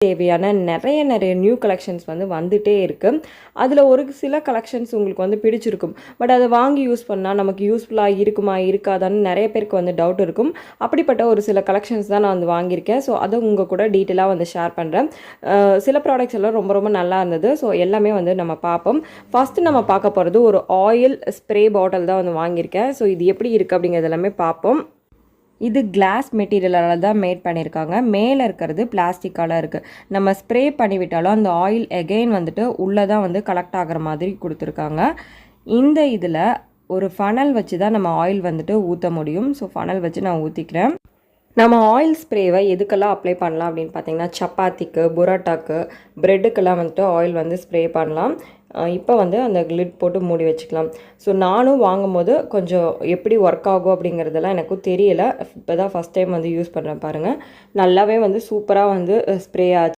தேவையான நிறைய new collections வந்து வந்துட்டே இருக்குது. அதில் ஒரு சில கலெக்ஷன்ஸ் உங்களுக்கு வந்து பிடிச்சிருக்கும். பட் அதை வாங்கி யூஸ் பண்ணால் நமக்கு யூஸ்ஃபுல்லாக இருக்குமா இருக்காதான்னு நிறைய பேருக்கு வந்து டவுட் இருக்கும். அப்படிப்பட்ட ஒரு சில கலெக்ஷன்ஸ் தான் நான் வந்து வாங்கியிருக்கேன். ஸோ அதை உங்கள் கூட டீட்டெயிலாக வந்து ஷேர் பண்ணுறேன். சில ப்ராடக்ட்ஸ் எல்லாம் ரொம்ப ரொம்ப நல்லா இருந்தது. ஸோ எல்லாமே வந்து நம்ம பார்ப்போம். ஃபஸ்ட்டு நம்ம பார்க்க போகிறது ஒரு ஆயில் ஸ்ப்ரே பாட்டில் தான் வந்து வாங்கியிருக்கேன். ஸோ இது எப்படி இருக்குது அப்படிங்கிறது எல்லாமே பார்ப்போம். இது கிளாஸ் மெட்டீரியலால் தான் மேட் பண்ணியிருக்காங்க. மேலே இருக்கிறது பிளாஸ்டிக்கால் இருக்குது. நம்ம ஸ்ப்ரே பண்ணிவிட்டாலும் அந்த ஆயில் எகெயின் வந்துட்டு உள்ளே தான் வந்து கலெக்ட் ஆகிற மாதிரி கொடுத்துருக்காங்க. இந்த இதில் ஒரு ஃபனல் வச்சு தான் நம்ம ஆயில் வந்துட்டு ஊற்ற முடியும். ஸோ ஃபனல் வச்சு நான் ஊற்றிக்கிறேன். நம்ம ஆயில் ஸ்ப்ரேவை எதுக்கெல்லாம் அப்ளை பண்ணலாம் அப்படின்னு பார்த்தீங்கன்னா, சப்பாத்திக்கு, புரோட்டாக்கு, ப்ரெட்டுக்கெல்லாம் வந்துட்டு ஆயில் வந்து ஸ்ப்ரே பண்ணலாம். இப்போ வந்து அந்த லிட் போட்டு மூடி வச்சுக்கலாம். ஸோ நானும் வாங்கும்போது கொஞ்சம் எப்படி ஒர்க் ஆகும் அப்படிங்கிறதெல்லாம் எனக்கும் தெரியலை. இப்போ தான் ஃபஸ்ட் டைம் வந்து யூஸ் பண்ணுறேன் பாருங்கள். நல்லாவே வந்து சூப்பராக வந்து ஸ்ப்ரே ஆச்சு.